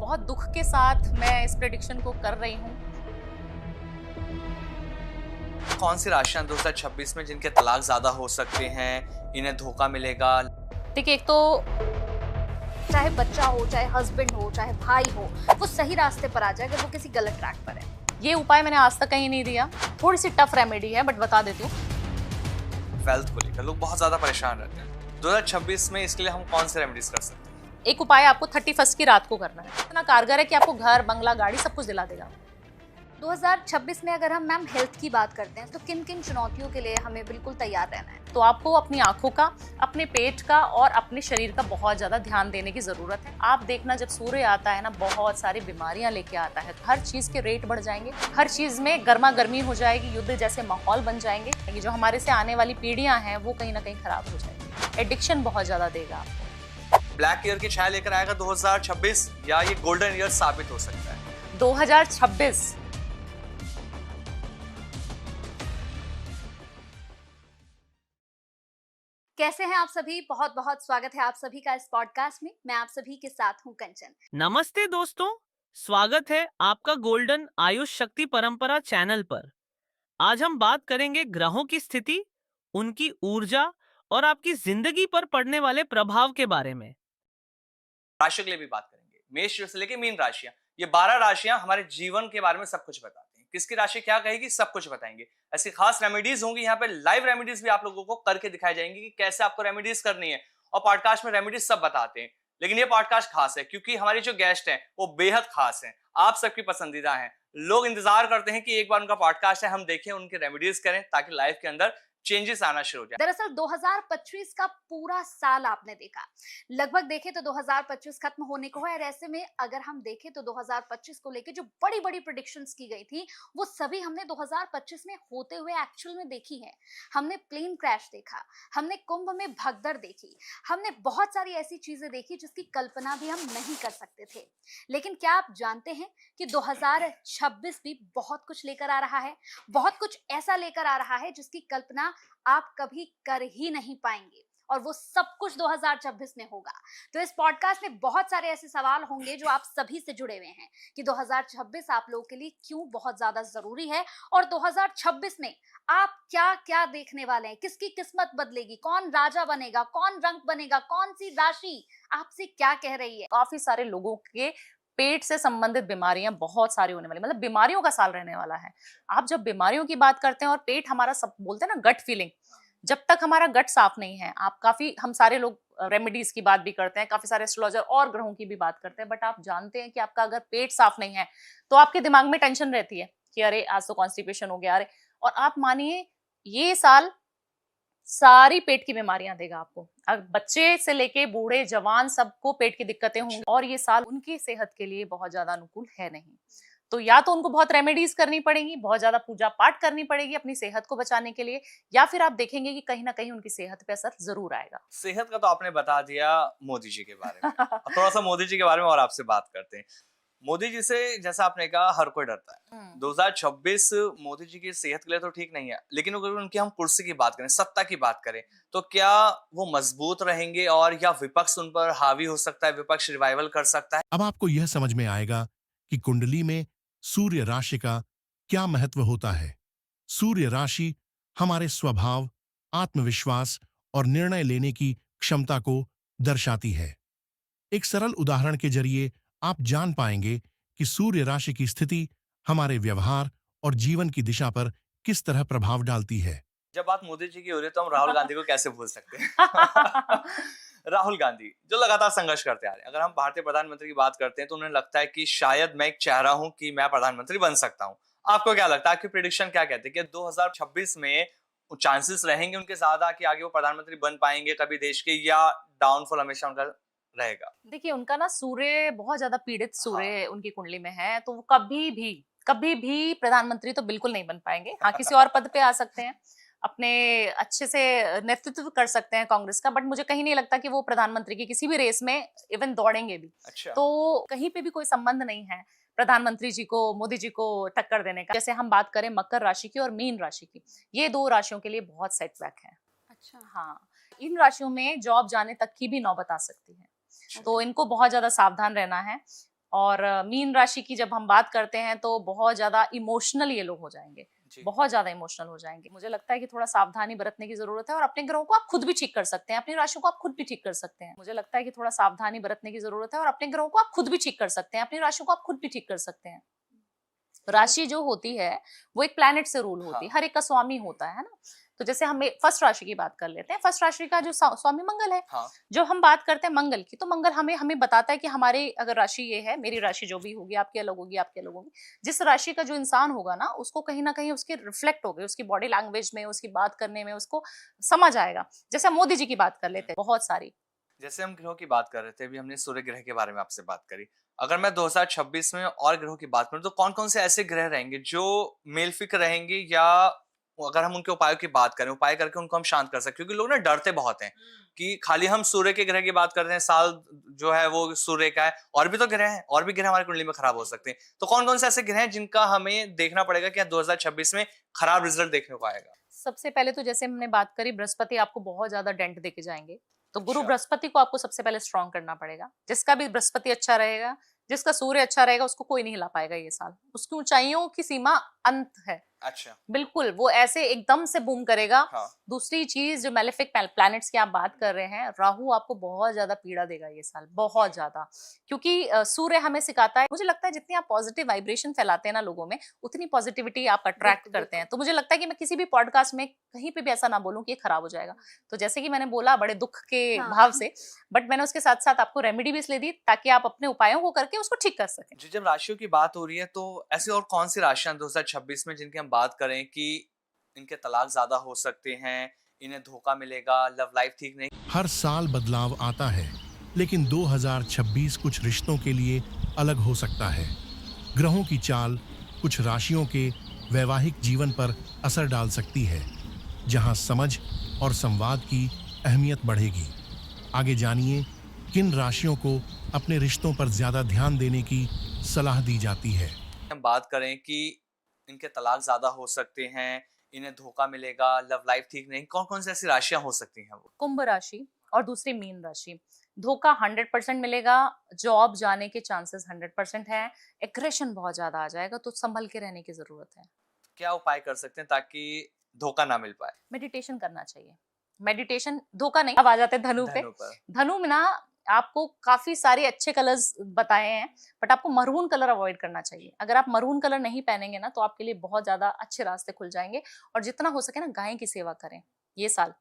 बहुत दुख के साथ मैं इस प्रेडिक्शन को कर रही हूँ। कौन सी राशियां 2026 में जिनके तलाक ज्यादा हो सकते हैं, इन्हें धोखा मिलेगा? देखिए, एक तो चाहे बच्चा हो, चाहे हस्बैंड हो, चाहे भाई हो, वो सही रास्ते पर आ जाए अगर वो किसी गलत ट्रैक पर है। ये उपाय मैंने आज तक कहीं नहीं दिया। थोड़ी सी टफ रेमेडी है बट बता देती हूँ। वेल्थ को लेकर लोग बहुत ज्यादा परेशान रहते हैं। 2026 में इसके लिए हम कौन से रेमेडीज कर सकते हैं? एक उपाय आपको 31 की रात को करना है। इतना कारगर है कि आपको घर, बंगला, गाड़ी सब कुछ दिला देगा। 2026 में अगर हम मैम हेल्थ की बात करते हैं तो किन किन चुनौतियों के लिए हमें बिल्कुल तैयार रहना है? तो आपको अपनी आंखों का, अपने पेट का और अपने शरीर का बहुत ज्यादा ध्यान देने की जरूरत है। आप देखना, जब सूर्य आता है ना, बहुत सारी बीमारियां लेके आता है। हर चीज के रेट बढ़ जाएंगे, हर चीज में गर्मा गर्मी हो जाएगी, युद्ध जैसे माहौल बन जाएंगे। ये जो हमारे से आने वाली पीढ़ियां हैं वो कहीं ना कहीं खराब हो जाएगी। एडिक्शन बहुत ज्यादा देगा आपको। ब्लैक ईयर की छाया लेकर आएगा 2026 या ये गोल्डन ईयर साबित हो सकता है? 2026 कैसे हैं आप सभी? बहुत बहुत स्वागत है आप सभी का इस पॉडकास्ट में। मैं आप सभी के साथ हूं कंचन। नमस्ते दोस्तों, स्वागत है आपका गोल्डन आयुष शक्ति परंपरा चैनल पर। आज हम बात करेंगे ग्रहों की स्थिति, उनकी ऊर्जा और आपकी जिंदगी पर पड़ने वाले प्रभाव के बारे में। राशियों के लिए भी बात करेंगे। मेष से लेकर मीन राशियां, ये 12 राशियां हमारे जीवन के बारे में सब कुछ बताती हैं। किसकी राशि क्या कहेगी, सब कुछ बताएंगे। ऐसी खास रेमेडीज होंगी यहाँ पे, लाइव रेमेडीज भी आप लोगों को करके दिखाई जाएंगी कि कैसे आपको रेमेडीज करनी है। और पॉडकास्ट में रेमेडीज सब बताते हैं, लेकिन ये पॉडकास्ट खास है क्योंकि हमारे जो गेस्ट हैं वो बेहद खास हैं, आप सबकी पसंदीदा हैं। लोग इंतजार करते हैं कि एक बार उनका पॉडकास्ट है, हम देखें, उनके रेमेडीज करें ताकि लाइफ के अंदर चेंजेस आना शुरू हो जाए। दरअसल 2025 का पूरा साल आपने देखा, लगभग देखे तो 2025 खत्म होने को है। और ऐसे में अगर हम देखें तो 2025 को लेके जो बड़ी बड़ी प्रेडिक्शंस की गई थी वो सभी हमने 2025 में होते हुए एक्चुअल में देखी है। हमने प्लेन क्रैश देखा, हमने कुंभ में भगदड़ देखी, हमने बहुत सारी ऐसी चीजें देखी जिसकी कल्पना भी हम नहीं कर सकते थे। लेकिन क्या आप जानते हैं कि 2026 भी बहुत कुछ लेकर आ रहा है, बहुत कुछ ऐसा लेकर आ रहा है जिसकी कल्पना आप कभी कर ही नहीं पाएंगे, और वो सब कुछ 2026 में होगा। तो इस पॉडकास्ट में बहुत सारे ऐसे सवाल होंगे जो आप सभी से जुड़े हुए हैं कि 2026 आप लोगों के लिए क्यों बहुत ज्यादा जरूरी है, और 2026 में आप क्या क्या देखने वाले हैं, किसकी किस्मत बदलेगी, कौन राजा बनेगा, कौन रंग बनेगा, कौन सी राशि आपसे क्या कह रही है। काफी सारे लोगों के पेट से संबंधित बीमारियां बहुत सारी होने वाली, मतलब बीमारियों का साल रहने वाला है। आप जब बीमारियों की बात करते हैं और पेट हमारा, सब बोलते हैं ना गट फीलिंग, जब तक हमारा गट साफ नहीं है, आप काफी, हम सारे लोग रेमेडीज की बात भी करते हैं, काफी सारे एस्ट्रोलॉजर और ग्रहों की भी बात करते हैं, बट आप जानते हैं कि आपका अगर पेट साफ नहीं है तो आपके दिमाग में टेंशन रहती है कि अरे आज तो कॉन्स्टिपेशन हो गया, अरे। और आप मानिए, ये साल सारी पेट की बीमारियां देगा आपको। अब बच्चे से लेके बूढ़े जवान सबको पेट की दिक्कतें होंगी, और ये साल उनकी सेहत के लिए बहुत ज्यादा अनुकूल है नहीं। तो या तो उनको बहुत रेमेडीज करनी पड़ेगी, बहुत ज्यादा पूजा पाठ करनी पड़ेगी अपनी सेहत को बचाने के लिए, या फिर आप देखेंगे कि कहीं ना कहीं उनकी सेहत पे असर जरूर आएगा। सेहत का तो आपने बता दिया, मोदी जी के बारे में। अब थोड़ा सा मोदी जी के बारे में और आपसे बात करते हैं। मोदी जी से, जैसा आपने कहा, हर कोई डरता है। 2026 मोदी जी की सेहत के लिए तो ठीक नहीं है, लेकिन अगर उनकी हम कुर्सी की बात करें, सत्ता की बात करें, तो क्या वो मजबूत रहेंगे और या विपक्ष उन पर हावी हो सकता है, विपक्ष रिवाइवल कर सकता है? अब आपको यह समझ में आएगा कि कुंडली में सूर्य राशि का क्या महत्व होता है। सूर्य राशि हमारे स्वभाव, आत्मविश्वास और निर्णय लेने की क्षमता को दर्शाती है। एक सरल उदाहरण के जरिए आप जान पाएंगे कि सूर्य राशि की स्थिति हमारे व्यवहार और जीवन की दिशा पर किस तरह प्रभाव डालती है। जब बात मोदी जी की हो रही है तो हम राहुल गांधी को कैसे भूल सकते हैं? राहुल गांधी जो लगातार संघर्ष करते आ रहे हैं। अगर हम भारतीय प्रधानमंत्री की बात करते हैं तो उन्हें लगता है कि शायद मैं एक चेहरा हूं कि मैं प्रधानमंत्री बन सकता हूं। आपको क्या लगता है, आपकी प्रेडिक्शन क्या कहती है कि 2026 में चांसेस रहेंगे उनके ज्यादा कि आगे वो प्रधानमंत्री बन पाएंगे कभी देश के, या डाउनफॉल हमेशा उनका रहेगा? देखिए, उनका ना सूर्य बहुत ज्यादा पीड़ित सूर्य हाँ। उनकी कुंडली में है, तो वो कभी भी प्रधानमंत्री तो बिल्कुल नहीं बन पाएंगे। हाँ, किसी और पद पे आ सकते हैं, अपने अच्छे से नेतृत्व कर सकते हैं कांग्रेस का, बट मुझे कहीं नहीं लगता कि वो प्रधानमंत्री की किसी भी रेस में इवन दौड़ेंगे भी। अच्छा। तो कहीं पे भी कोई संबंध नहीं है प्रधानमंत्री जी को, मोदी जी को टक्कर देने का। जैसे हम बात करें मकर राशि की और मीन राशि की, ये दो राशियों के लिए बहुत सेटबैक है। अच्छा। हाँ, इन राशियों में जॉब जाने तक की भी नौबत आ सकती है, तो इनको बहुत ज्यादा सावधान रहना है। और मीन राशि की जब हम बात करते हैं तो बहुत ज्यादा इमोशनल ये लोग हो जाएंगे, जी बहुत ज्यादा इमोशनल हो जाएंगे। मुझे लगता है कि थोड़ा सावधानी बरतने की जरूरत है और अपने ग्रहों को आप खुद भी ठीक कर सकते हैं, अपनी राशि को आप खुद भी ठीक कर सकते हैं। मुझे लगता है कि थोड़ा सावधानी बरतने की जरूरत है और अपने ग्रहों को आप खुद भी ठीक कर सकते हैं, अपनी राशि को आप खुद भी ठीक कर सकते हैं। राशि जो होती है वो एक प्लैनेट से रूल होती है, हाँ हर एक का स्वामी होता है ना। तो जैसे हम फर्स्ट राशि की बात कर लेते हैं, फर्स्ट राशि का जो स्वामी मंगल है। हाँ जो हम बात करते हैं मंगल की, तो मंगल हमें हमें बताता है कि हमारे अगर राशि ये है, मेरी राशि जो भी होगी, आपकी अलग होगी, आपकी अलग होगी, जिस राशि का जो इंसान होगा ना, उसको कहीं ना कहीं उसके रिफ्लेक्ट होगी, उसकी बॉडी लैंग्वेज में, उसकी बात करने में, उसको समझ आएगा। जैसे हम मोदी जी की बात कर लेते हैं, बहुत सारी। जैसे हम ग्रहों की बात कर रहे थे, अभी हमने सूर्य ग्रह के बारे में आपसे बात करी। अगर मैं 2026 में और ग्रहों की बात करूं तो कौन कौन से ऐसे ग्रह रहेंगे जो मेलफिक रहेंगे, या अगर हम उनके उपायों की बात करें, उपाय करके उनको हम शांत कर सकते हैं? क्योंकि लोग ना डरते बहुत हैं कि खाली हम सूर्य के ग्रह की बात करते हैं, साल जो है वो सूर्य का है, और भी तो ग्रह हैं, और भी ग्रह हमारी कुंडली में खराब हो सकते हैं। तो कौन कौन से ऐसे ग्रह हैं जिनका हमें देखना पड़ेगा कि 2026 में खराब रिजल्ट देखने को आएगा? सबसे पहले तो जैसे हमने बात करी, बृहस्पति आपको बहुत ज्यादा डेंट देके जाएंगे, तो गुरु अच्छा बृहस्पति को आपको सबसे पहले स्ट्रॉन्ग करना पड़ेगा। जिसका भी बृहस्पति अच्छा रहेगा, जिसका सूर्य अच्छा रहेगा, उसको कोई नहीं हिला पाएगा ये साल। उसकी ऊंचाइयों की सीमा अंत है, अच्छा बिल्कुल वो ऐसे एकदम से बूम करेगा। हाँ दूसरी चीज, जो मेलेफिक प्लैनेट्स की आप बात कर रहे हैं, राहु आपको बहुत ज्यादा पीड़ा देगा ये साल, बहुत ज्यादा। क्योंकि सूर्य हमें सिखाता है, मुझे लगता है जितनी आप पॉजिटिव वाइब्रेशन फैलाते हैं ना लोगों में, उतनी पॉजिटिविटी आप अट्रैक्ट बिल्कुल, करते हैं। तो मुझे लगता है कि मैं किसी भी पॉडकास्ट में कहीं पे भी ऐसा ना बोलूं कि ये खराब हो जाएगा। तो जैसे कि मैंने बोला बड़े दुख के हाँ। भाव से, बट मैंने उसके साथ साथ आपको रेमेडी भी इसलिए दी ताकि आप अपने उपायों को करके उसको ठीक कर सकें। जी, जब राशियों की बात हो रही है तो ऐसी और कौन सी राशियां 2026 में जिनकी हम बात करें कि इनके तलाक ज्यादा हो सकते हैं, इन्हें धोखा मिलेगा, लव लाइफ ठीक नहीं? हर साल बदलाव आता है, लेकिन 2026 कुछ रिश्तों के लिए अलग हो सकता है। ग्रहों की चाल कुछ राशियों के वैवाहिक जीवन पर असर डाल सकती है, जहां समझ और संवाद की अहमियत बढ़ेगी। आगे जानिए किन राशियों को अपने रिश्तों पर ज्यादा ध्यान देने की सलाह दी जाती है। हम बात करें कि इनके तलाक ज्यादा हो सकते हैं, इन्हें धोखा मिलेगा, लव लाइफ ठीक नहीं, कौन कौन सी ऐसी राशियां हो सकती हैं वो? कुंभ राशि और दूसरी मीन राशि, धोखा 100% मिलेगा, जॉब जाने के चांसेस 100% है, एग्रेशन बहुत ज्यादा आ जाएगा, तो संभल के रहने की जरूरत है। क्या उपाय कर सकते हैं ताकि धोखा ना मिल पाए? मेडिटेशन करना चाहिए, मेडिटेशन धोखा नहीं। अब आ जाते हैं धनु पे। धनु पर धनु में ना आपको काफी सारे अच्छे कलर्स बताए हैं, बट आपको मरून कलर अवॉइड करना चाहिए। अगर आप मरून कलर नहीं पहनेंगे ना, तो आपके लिए बहुत ज्यादा अच्छे रास्ते खुल जाएंगे। और जितना हो सके ना, गाय की सेवा करें ये साल।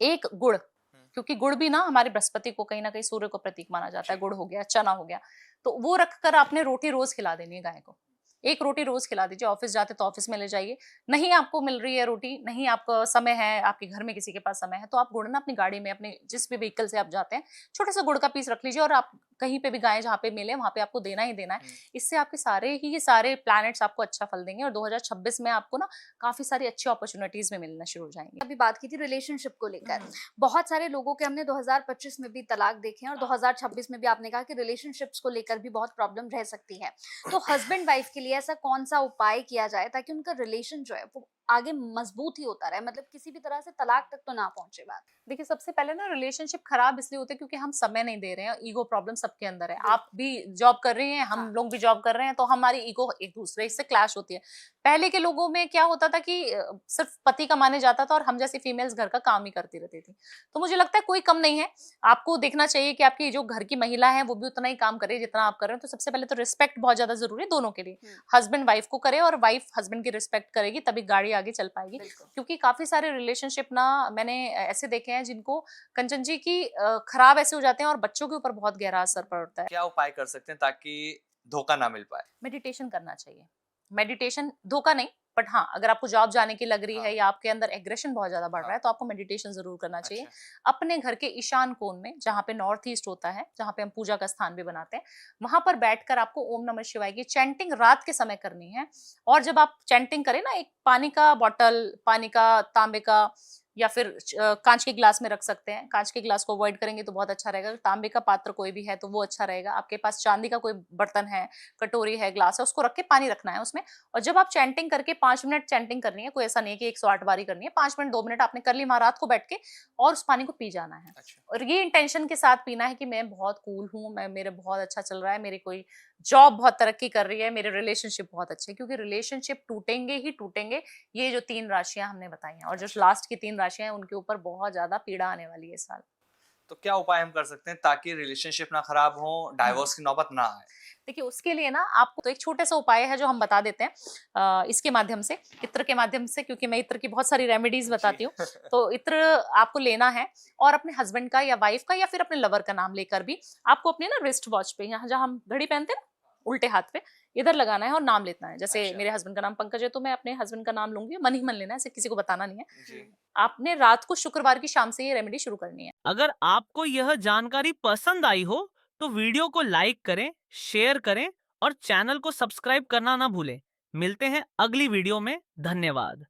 एक गुड़, क्योंकि गुड़ भी ना हमारे बृहस्पति को कहीं ना कहीं सूर्य को प्रतीक माना जाता है। जी। गुड़ हो गया, चना हो गया, तो वो रखकर आपने रोटी रोज खिला देनी है गाय को। एक रोटी रोज खिला दीजिए। ऑफिस जाते तो ऑफिस में ले जाइए, नहीं आपको मिल रही है रोटी, नहीं आपका समय है, आपके घर में किसी के पास समय है, तो आप गुड़ ना अपनी गाड़ी में, अपने जिस भी व्हीकल से आप जाते हैं, छोटे से गुड़ का पीस रख लीजिए और आप कहीं पे भी गाय जहाँ पे मिले वहां पे आपको देना ही देना है। इससे आपके सारे प्लैनेट्स आपको अच्छा फल देंगे और 2026 में आपको ना काफी सारी अच्छी अपॉर्चुनिटीज में मिलना शुरू हो जाएंगी। अभी बात की थी रिलेशनशिप को लेकर, बहुत सारे लोगों के हमने 2025 में भी तलाक देखे हैं और 2026 में भी आपने कहा कि रिलेशनशिप्स को लेकर भी बहुत प्रॉब्लम रह सकती है। तो हस्बैंड वाइफ के लिए ऐसा कौन सा उपाय किया जाए ताकि उनका रिलेशन जो है वो आगे मजबूत ही होता रहे, मतलब किसी भी तरह से तलाक तक तो ना पहुंचे बात? देखिए, सबसे पहले ना रिलेशनशिप खराब इसलिए होते हैं क्योंकि हम समय नहीं दे रहे हैं। ईगो प्रॉब्लम सबके अंदर है। आप भी जॉब कर रही हैं, हम हाँ। लोग भी जॉब कर रहे हैं, तो हमारी ईगो एक दूसरे से क्लैश होती है। पहले के लोगों में क्या होता था कि सिर्फ पति कमाने जाता था और हम जैसी फीमेल्स घर का काम ही करती रहती थी। तो मुझे लगता है कोई कम नहीं है। आपको देखना चाहिए कि आपकी जो घर की महिला है वो भी उतना ही काम करे जितना आप कर रहे हो। तो सबसे पहले तो रिस्पेक्ट बहुत ज्यादा जरूरी है दोनों के लिए। हस्बैंड वाइफ को करे और वाइफ हस्बैंड की रिस्पेक्ट करेगी, तभी गाड़ी आगे चल पाएगी। क्योंकि काफी सारे रिलेशनशिप ना मैंने ऐसे देखे हैं जिनको कंचन जी की खराब ऐसे हो जाते हैं और बच्चों के ऊपर बहुत गहरा असर पड़ता है। क्या उपाय कर सकते हैं ताकि धोखा ना मिल पाए? मेडिटेशन करना चाहिए। मेडिटेशन धोखा नहीं, बट हाँ, अगर आपको जॉब जाने की लग रही है या आपके अंदर एग्रेशन बहुत ज्यादा बढ़ रहा है, तो आपको मेडिटेशन जरूर करना चाहिए। अपने घर के ईशान कोण में, जहाँ पे नॉर्थ ईस्ट होता है, जहाँ पे हम पूजा का स्थान भी बनाते हैं, वहां पर बैठकर आपको ओम नमः शिवाय की चैंटिंग रात के समय करनी है। और जब आप चैंटिंग करें ना, एक पानी का बॉटल, पानी का तांबे का या फिर कांच के ग्लास में रख सकते हैं। कांच के ग्लास को अवॉइड करेंगे तो बहुत अच्छा रहेगा। तांबे का पात्र कोई भी है तो वो अच्छा रहेगा। आपके पास चांदी का कोई बर्तन है, कटोरी है, ग्लास है, उसको रख के पानी रखना है उसमें। और जब आप चैंटिंग करके 5 मिनट चैंटिंग करनी है, कोई ऐसा नहीं है कि 108 बारी करनी है, 5 मिनट 2 मिनट आपने कर ली, वहां रात को बैठ के और उस पानी को पी जाना है। अच्छा। और ये इंटेंशन के साथ पीना है कि मैं बहुत कूल हूँ, मैं मेरे बहुत अच्छा चल रहा है, मेरी कोई जॉब बहुत तरक्की कर रही है, मेरे रिलेशनशिप बहुत अच्छे हैं, क्योंकि रिलेशनशिप टूटेंगे ही टूटेंगे। ये जो 3 राशियां हमने बताई हैं, और जो लास्ट की 3 राशियां हैं उनके ऊपर बहुत ज्यादा पीड़ा आने वाली है इस साल। तो क्या उपाय हम कर सकते हैं ताकि रिलेशनशिप ना खराब हो, डाइवोर्स की नौबत ना आए? देखिए, उसके लिए ना आपको तो एक छोटे सा उपाय है जो हम बता देते हैं इसके माध्यम से, इत्र के माध्यम से, क्योंकि मैं इत्र की बहुत सारी रेमेडीज बताती हूँ। तो इत्र आपको लेना है और अपने हस्बैंड का या वाइफ का या फिर अपने लवर का नाम लेकर भी आपको अपने ना रिस्ट वॉच पे, यहाँ जहाँ हम घड़ी पहनते हैं ना, उल्टे हाथ पे इधर लगाना है और नाम लेना है। जैसे अच्छा। मेरे हस्बैंड का नाम पंकज है तो मैं अपने हस्बैंड का नाम लूंगी, मन ही मन लेना है, ऐसे किसी को बताना नहीं है। जी। आपने रात को शुक्रवार की शाम से ये रेमेडी शुरू करनी है। अगर आपको यह जानकारी पसंद आई हो तो वीडियो को लाइक करें, शेयर करें और चैनल को सब्सक्राइब करना ना भूलें। मिलते हैं अगली वीडियो में। धन्यवाद।